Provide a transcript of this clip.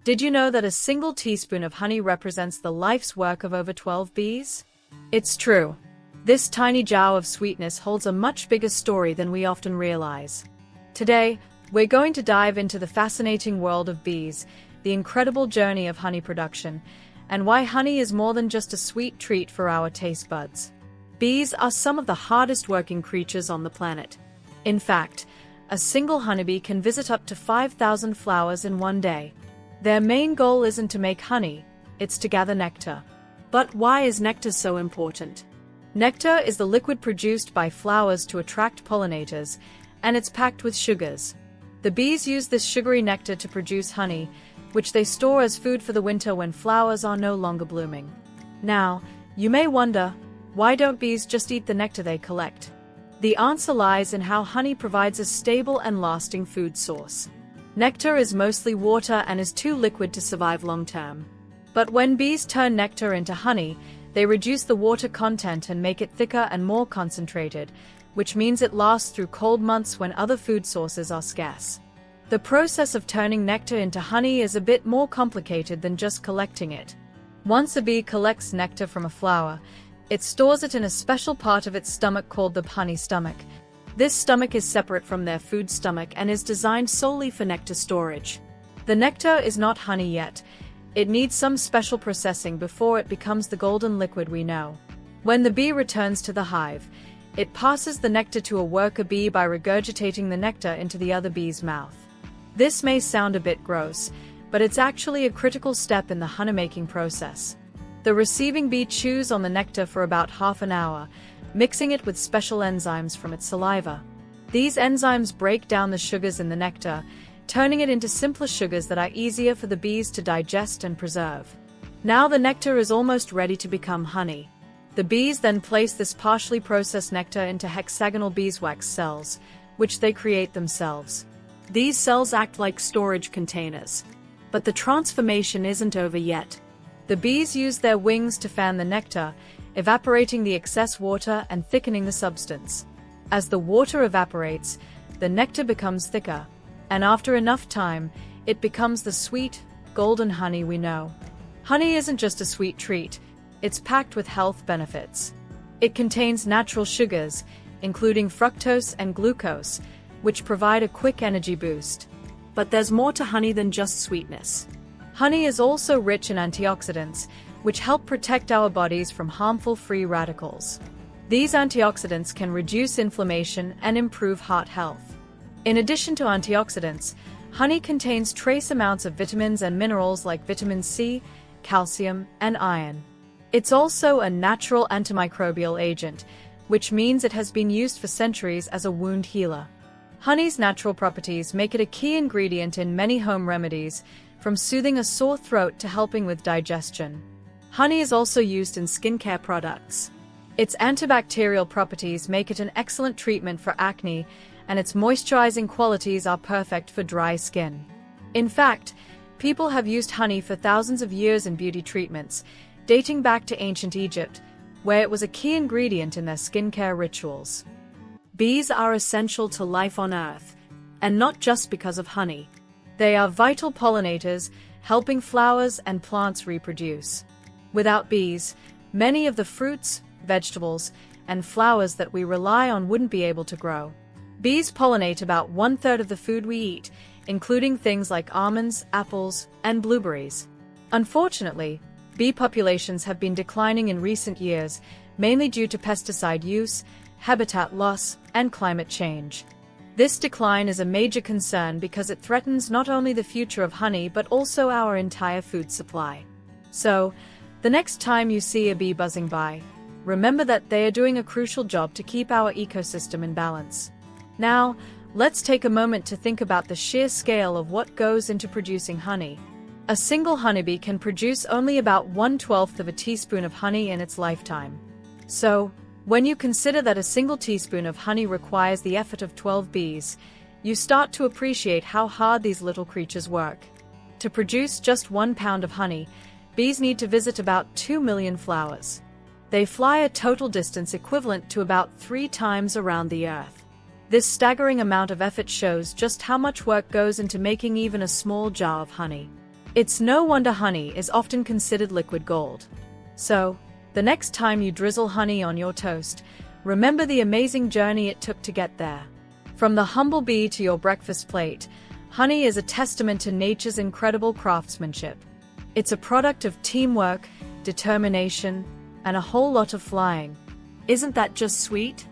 Did you know that a single teaspoon of honey represents the life's work of over 12 bees? It's true. This tiny jar of sweetness holds a much bigger story than we often realize. Today, we're going to dive into the fascinating world of bees, the incredible journey of honey production, and why honey is more than just a sweet treat for our taste buds. Bees are some of the hardest working creatures on the planet. In fact, a single honeybee can visit up to 5,000 flowers in one day. Their main goal isn't to make honey, it's to gather nectar. But why is nectar so important? Nectar is the liquid produced by flowers to attract pollinators, and it's packed with sugars. The bees use this sugary nectar to produce honey, which they store as food for the winter when flowers are no longer blooming. Now, you may wonder, why don't bees just eat the nectar they collect? The answer lies in how honey provides a stable and lasting food source. Nectar is mostly water and is too liquid to survive long term. But when bees turn nectar into honey, they reduce the water content and make it thicker and more concentrated, which means it lasts through cold months when other food sources are scarce. The process of turning nectar into honey is a bit more complicated than just collecting it. Once a bee collects nectar from a flower, it stores it in a special part of its stomach called the honey stomach. This stomach is separate from their food stomach and is designed solely for nectar storage. The nectar is not honey yet. It needs some special processing before it becomes the golden liquid we know. When the bee returns to the hive, it passes the nectar to a worker bee by regurgitating the nectar into the other bee's mouth. This may sound a bit gross, but it's actually a critical step in the honey-making process. The receiving bee chews on the nectar for about half an hour, mixing it with special enzymes from its saliva. These enzymes break down the sugars in the nectar, turning it into simpler sugars that are easier for the bees to digest and preserve. Now the nectar is almost ready to become honey. The bees then place this partially processed nectar into hexagonal beeswax cells, which they create themselves. These cells act like storage containers. But the transformation isn't over yet. The bees use their wings to fan the nectar, evaporating the excess water and thickening the substance. As the water evaporates, the nectar becomes thicker, and after enough time, it becomes the sweet, golden honey we know. Honey isn't just a sweet treat, it's packed with health benefits. It contains natural sugars, including fructose and glucose, which provide a quick energy boost. But there's more to honey than just sweetness. Honey is also rich in antioxidants, which help protect our bodies from harmful free radicals. These antioxidants can reduce inflammation and improve heart health. In addition to antioxidants, honey contains trace amounts of vitamins and minerals like vitamin C, calcium, and iron. It's also a natural antimicrobial agent, which means it has been used for centuries as a wound healer. Honey's natural properties make it a key ingredient in many home remedies, from soothing a sore throat to helping with digestion. Honey is also used in skincare products. Its antibacterial properties make it an excellent treatment for acne, and its moisturizing qualities are perfect for dry skin. In fact, people have used honey for thousands of years in beauty treatments, dating back to ancient Egypt, where it was a key ingredient in their skincare rituals. Bees are essential to life on Earth, and not just because of honey. They are vital pollinators, helping flowers and plants reproduce. Without bees, many of the fruits, vegetables, and flowers that we rely on wouldn't be able to grow. Bees pollinate about 1/3 of the food we eat, including things like almonds, apples, and blueberries. Unfortunately, bee populations have been declining in recent years, mainly due to pesticide use, habitat loss, and climate change. This decline is a major concern because it threatens not only the future of honey but also our entire food supply. So, the next time you see a bee buzzing by, remember that they are doing a crucial job to keep our ecosystem in balance. Now, let's take a moment to think about the sheer scale of what goes into producing honey. A single honeybee can produce only about 1/12 of a teaspoon of honey in its lifetime. So, when you consider that a single teaspoon of honey requires the effort of 12 bees, you start to appreciate how hard these little creatures work. To produce just 1 pound of honey, bees need to visit about 2 million flowers. They fly a total distance equivalent to about 3 times around the Earth. This staggering amount of effort shows just how much work goes into making even a small jar of honey. It's no wonder honey is often considered liquid gold. So, the next time you drizzle honey on your toast, remember the amazing journey it took to get there. From the humble bee to your breakfast plate, honey is a testament to nature's incredible craftsmanship. It's a product of teamwork, determination, and a whole lot of flying. Isn't that just sweet?